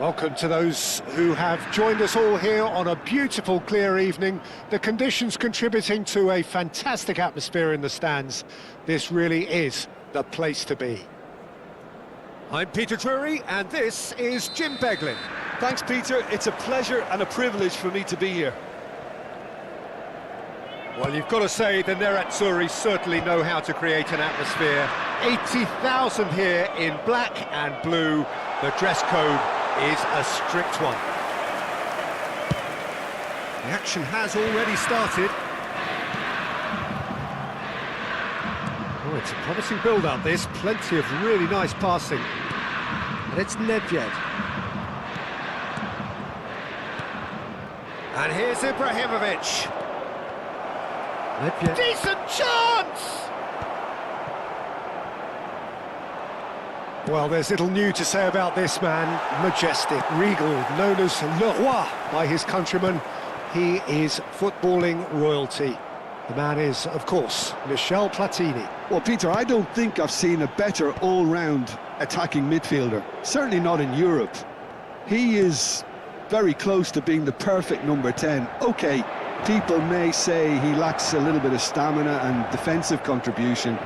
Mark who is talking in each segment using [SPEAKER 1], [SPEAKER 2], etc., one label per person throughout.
[SPEAKER 1] Welcome to those who have joined us all here on a beautiful, clear evening. The conditions contributing to a fantastic atmosphere in the stands. This really is the place to be.
[SPEAKER 2] I'm Peter Drury, and this is Jim Beglin.
[SPEAKER 3] Thanks, Peter. It's a pleasure and a privilege for me to be here.
[SPEAKER 1] Well, you've got to say the Nerazzurri certainly know how to create an atmosphere. 80,000 here in black and blue. The dress code is a strict one. The action has already started. Oh, it's a promising build-up, this. Plenty of really nice passing. And it's Nedved. And here's Ibrahimovic. Nedved. Decent chance! Well, there's little new to say about this man. Majestic, regal, known as Le Roi by his countrymen. He is footballing royalty. The man is, of course, Michel Platini.
[SPEAKER 3] Well, Peter, I don't think I've seen a better all-round attacking midfielder. Certainly not in Europe. He is very close to being the perfect number 10. Okay, people may say he lacks a little bit of stamina and defensive contribution,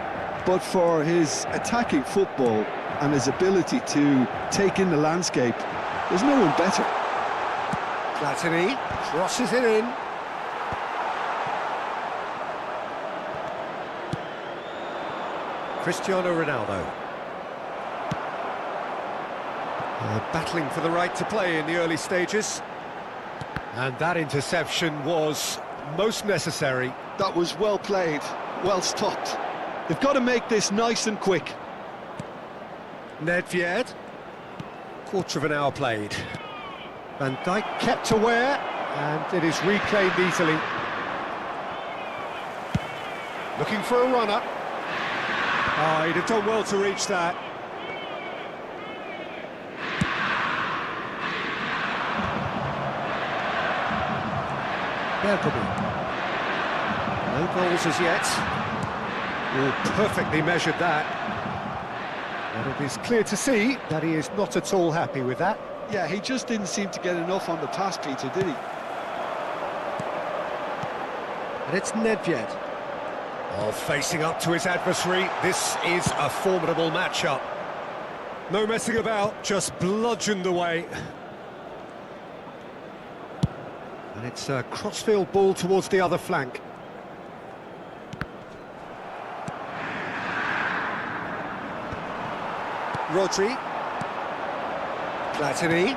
[SPEAKER 3] but for his attacking football and his ability to take in the landscape, there's no one better.
[SPEAKER 1] Platini crosses it in.
[SPEAKER 2] Cristiano Ronaldo. Battling for the right to play in the early stages.
[SPEAKER 1] And that interception was most necessary.
[SPEAKER 3] That was well played, well stopped. They've got to make this nice and quick.
[SPEAKER 1] Nedved.
[SPEAKER 2] Quarter of an hour played.
[SPEAKER 1] Van Dijk kept aware, and it is reclaimed easily. Looking for a runner.
[SPEAKER 2] Ah, he'd have done well to reach that.
[SPEAKER 1] Bergamo. No goals as yet.
[SPEAKER 2] Oh, perfectly measured that.
[SPEAKER 1] And it is clear to see that he is not at all happy with that.
[SPEAKER 3] Yeah, he just didn't seem to get enough on the pass, Peter, did he?
[SPEAKER 1] And it's Nedved.
[SPEAKER 2] Oh, facing up to his adversary, this is a formidable matchup. No messing about, just bludgeoned away.
[SPEAKER 1] And it's a crossfield ball towards the other flank.
[SPEAKER 2] Rodri.
[SPEAKER 1] Platini.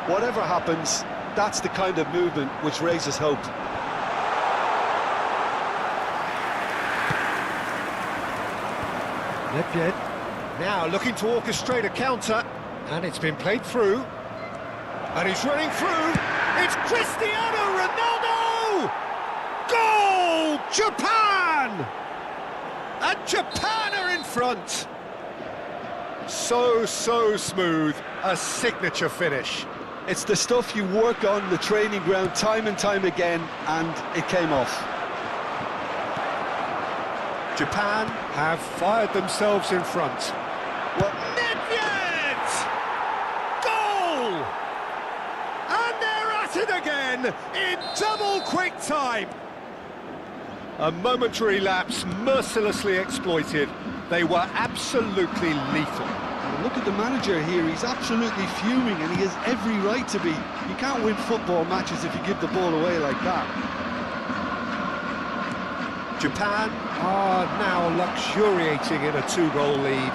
[SPEAKER 3] Whatever happens, that's the kind of movement which raises hope.
[SPEAKER 1] Nedved.
[SPEAKER 2] Now looking to orchestrate a counter.
[SPEAKER 1] And it's been played through.
[SPEAKER 2] And he's running through. It's Cristiano Ronaldo! Goal! Japan! And Japan are in front.
[SPEAKER 1] So smooth. A signature finish.
[SPEAKER 3] It's the stuff you work on the training ground time and time again, and it came off.
[SPEAKER 1] Japan have fired themselves in front.
[SPEAKER 2] Well, Nedved! Goal! And they're at it again in double quick time.
[SPEAKER 1] A momentary lapse mercilessly exploited. They were absolutely lethal.
[SPEAKER 3] Look at the manager here, he's absolutely fuming and he has every right to be. You can't win football matches if you give the ball away like that.
[SPEAKER 1] Japan are now luxuriating in a 2-goal lead.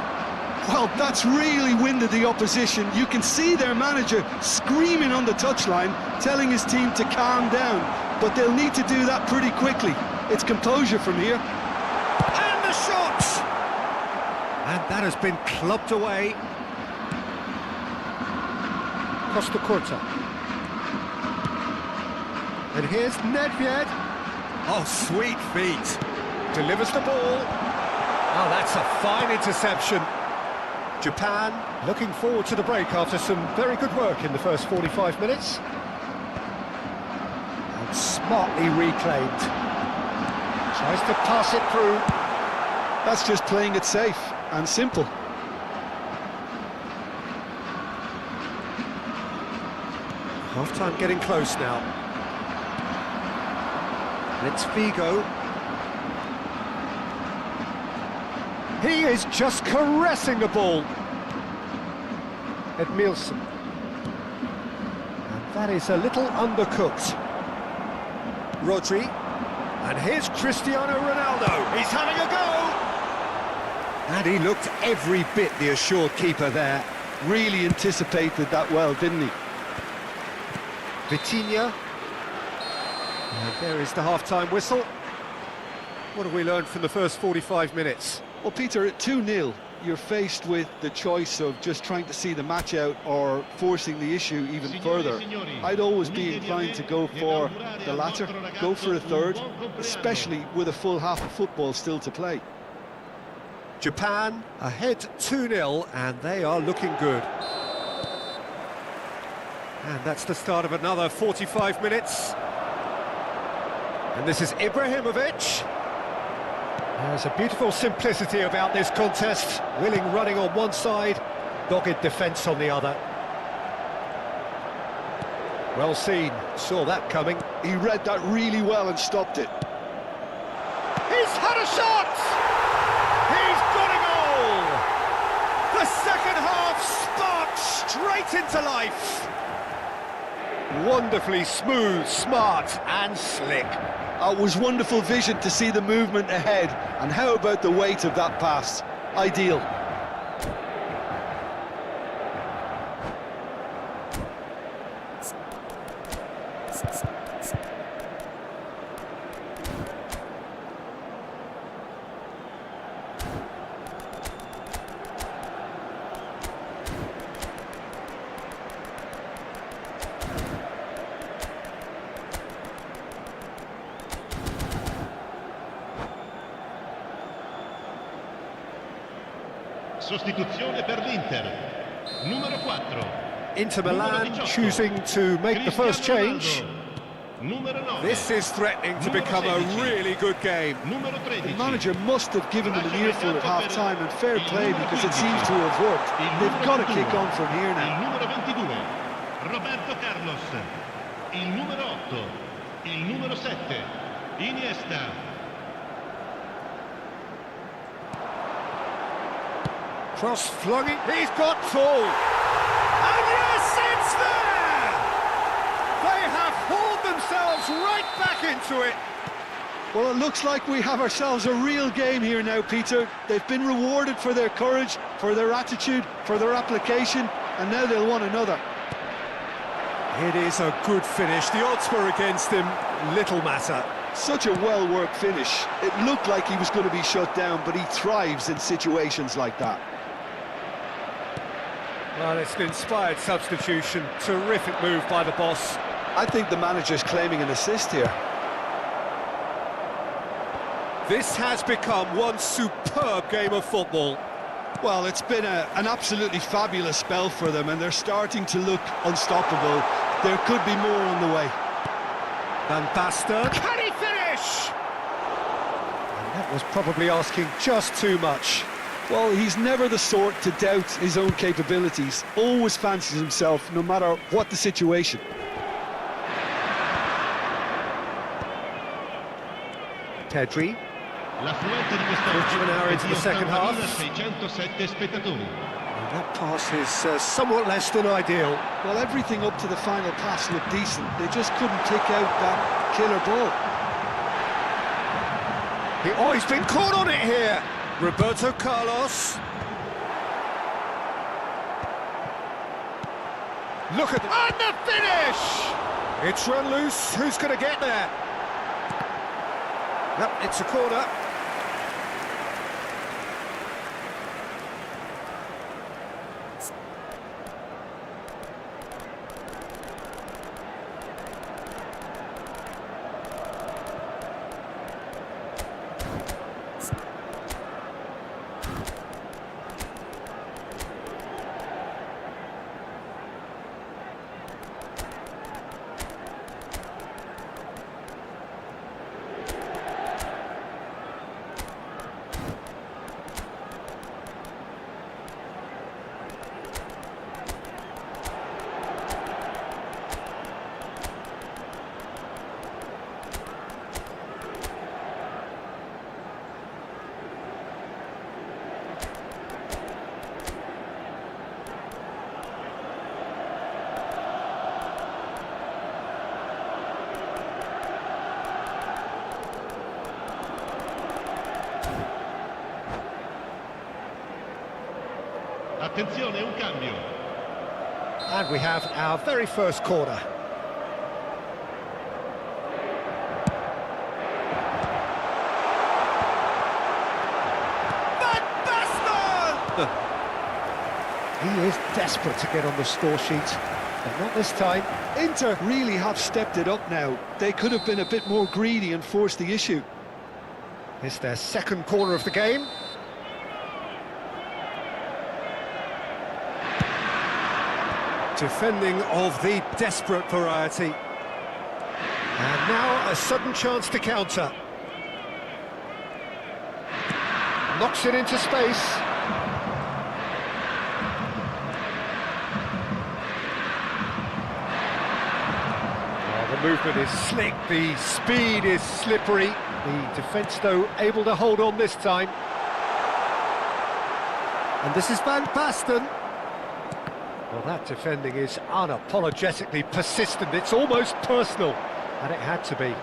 [SPEAKER 3] Well, that's really winded the opposition. You can see their manager screaming on the touchline, telling his team to calm down. But they'll need to do that pretty quickly. It's composure from here.
[SPEAKER 2] And the shot!
[SPEAKER 1] And that has been clubbed away. Costa Curta. And here's Nedved.
[SPEAKER 2] Oh, sweet feet.
[SPEAKER 1] Delivers the ball. Oh, that's a fine interception. Japan looking forward to the break after some very good work in the first 45 minutes. And smartly reclaimed. Tries to pass it through.
[SPEAKER 3] That's just playing it safe and simple.
[SPEAKER 1] Half-time getting close now. And it's Figo. He is just caressing the ball. Edmilson. And that is a little undercooked.
[SPEAKER 2] Rodri. And here's Cristiano Ronaldo. He's having a go.
[SPEAKER 1] And he looked every bit the assured keeper there.
[SPEAKER 3] Really anticipated that well, didn't he?
[SPEAKER 1] Vitinha. And there is the half-time whistle. What have we learned from the first 45 minutes?
[SPEAKER 3] Well, Peter, at 2-0, you're faced with the choice of just trying to see the match out or forcing the issue even further. I'd always be inclined to go for the latter, go for a third, especially with a full half of football still to play.
[SPEAKER 2] Japan ahead 2-0, and they are looking good. And that's the start of another 45 minutes. And this is Ibrahimovic. There's a beautiful simplicity about this contest. Willing running on one side, dogged defence on the other. Well seen, saw that coming.
[SPEAKER 3] He read that really well and stopped it.
[SPEAKER 2] He's had a shot! He's got a goal! The second half sparked straight into life. Wonderfully smooth, smart and slick.
[SPEAKER 3] It was wonderful vision to see the movement ahead. And how about the weight of that pass? Ideal.
[SPEAKER 4] Sostituzione per l'Inter. Numero 4.
[SPEAKER 2] Inter Milan choosing to make the first change.
[SPEAKER 4] Numero 9.
[SPEAKER 2] This is threatening to become a really good game.
[SPEAKER 4] Numero 13.
[SPEAKER 3] The manager must have given them an earful at half-time, and fair play because it seems to have worked. They've got to kick on from here
[SPEAKER 4] Il
[SPEAKER 3] now.
[SPEAKER 4] numero 22. Roberto Carlos. Il numero 8. Il numero 7. Iniesta.
[SPEAKER 2] Cross flung it, he's got full. And yes, it's there! They have hauled themselves right back into it.
[SPEAKER 3] Well, it looks like we have ourselves a real game here now, Peter. They've been rewarded for their courage, for their attitude, for their application, and now they'll want another.
[SPEAKER 2] It is a good finish. The odds were against him, little matter.
[SPEAKER 3] Such a well-worked finish. It looked like he was going to be shut down, but he thrives in situations like that.
[SPEAKER 2] Well, it's an inspired substitution. Terrific move by the boss.
[SPEAKER 3] I think the manager's claiming an assist here.
[SPEAKER 2] This has become one superb game of football.
[SPEAKER 3] Well, it's been an absolutely fabulous spell for them, and they're starting to look unstoppable. There could be more on the way.
[SPEAKER 2] Van Basten. Can he finish? And that was probably asking just too much.
[SPEAKER 3] Well, he's never the sort to doubt his own capabilities. Always fancies himself, no matter what the situation.
[SPEAKER 2] Pedri.
[SPEAKER 4] L'affluenza di quest'oggi
[SPEAKER 2] Just an hour into the second half.
[SPEAKER 4] 80.607 spettatori.
[SPEAKER 2] And that pass is somewhat less than ideal.
[SPEAKER 3] Well, everything up to the final pass looked decent. They just couldn't pick out that killer ball.
[SPEAKER 2] He's been caught on it here. Roberto Carlos. Look at that. And the finish! It's run loose. Who's going to get there? Yep, it's a corner.
[SPEAKER 4] Attenzione, un cambio.
[SPEAKER 2] And we have our very first corner. Van Basten!
[SPEAKER 1] He is desperate to get on the score sheet, but not this time.
[SPEAKER 3] Inter really have stepped it up now. They could have been a bit more greedy and forced the issue.
[SPEAKER 1] It's their second corner of the game.
[SPEAKER 2] Defending of the desperate variety. And now a sudden chance to counter. Knocks it into space. The movement is slick, the speed is slippery. The defence, though, able to hold on this time. And this is Van Basten. Well, that defending is unapologetically persistent. It's almost personal, and it had to be.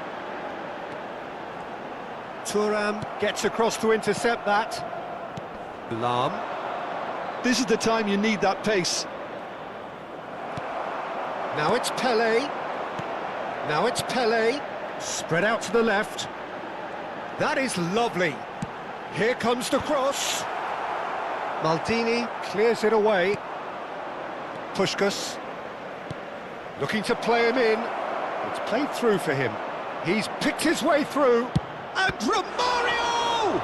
[SPEAKER 2] Thuram gets across to intercept that. Lam.
[SPEAKER 3] This is the time you need that pace.
[SPEAKER 2] Now it's Pelé. Now it's Pelé. Spread out to the left. That is lovely. Here comes the cross. Maldini clears it away. Puskás looking to play him in. It's played through for him. He's picked his way through. And Romario!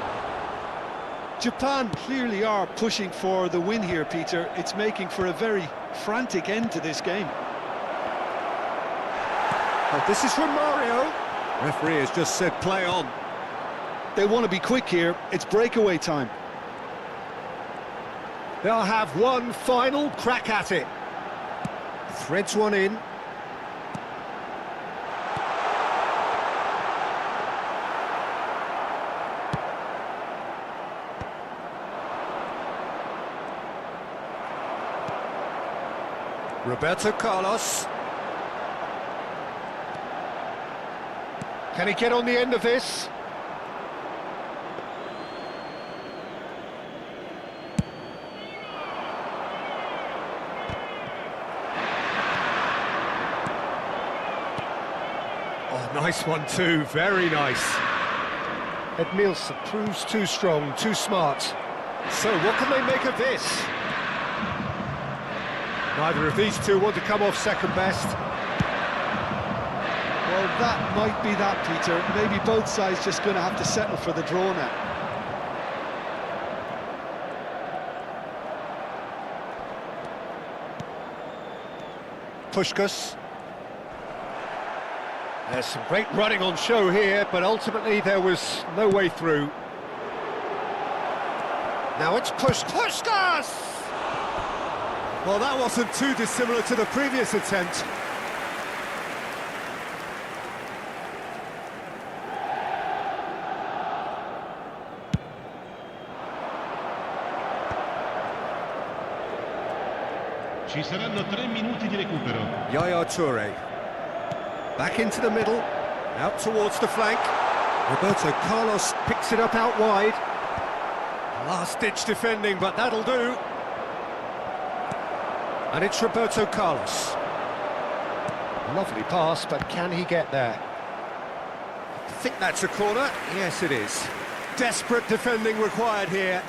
[SPEAKER 3] Japan clearly are pushing for the win here, Peter. It's making for a very frantic end to this game.
[SPEAKER 2] Oh, this is Romario. Referee has just said play on.
[SPEAKER 3] They want to be quick here. It's breakaway time.
[SPEAKER 2] They'll have one final crack at it. Threads one in. Roberto Carlos. Can he get on the end of this? Oh, nice one too, very nice. Edmilson proves too strong, too smart. So what can they make of this? Neither of these two want to come off second best.
[SPEAKER 3] Well, that might be that, Peter. Maybe both sides just going to have to settle for the draw now.
[SPEAKER 2] Puskás. There's some great running on show here, but ultimately there was no way through. Now it's Puskás! Well, that wasn't too dissimilar to the previous attempt.
[SPEAKER 4] Ci saranno 3 minuti di recupero.
[SPEAKER 2] Yaya Touré. Back into the middle, out towards the flank. Roberto Carlos picks it up out wide. Last-ditch defending, but that'll do. And it's Roberto Carlos. Lovely pass, but can he get there? I think that's a corner. Yes, it is. Desperate defending required here.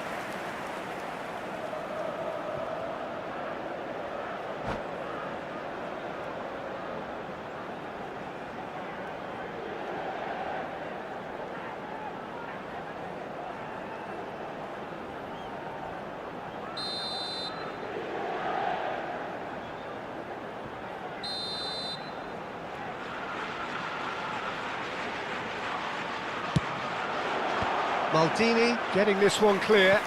[SPEAKER 2] Maldini getting this one clear.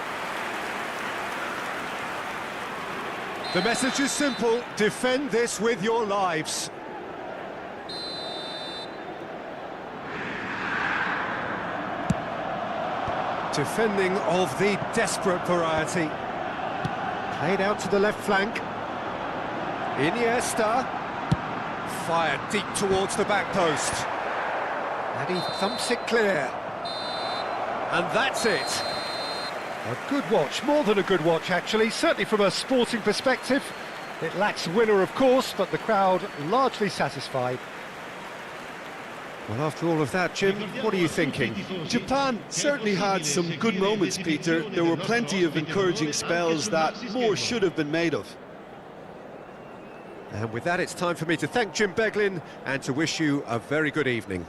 [SPEAKER 2] The message is simple: defend this with your lives. Defending of the desperate variety. Played out to the left flank. Iniesta. Fired deep towards the back post. And he thumps it clear. And that's it. A good watch, more than a good watch actually, certainly from a sporting perspective. It lacks winner, of course, but the crowd largely satisfied. Well, after all of that, Jim, what are you thinking?
[SPEAKER 3] Japan certainly had some good moments, Peter. There were plenty of encouraging spells that more should have been made of.
[SPEAKER 2] And with that, it's time for me to thank Jim Beglin and to wish you a very good evening.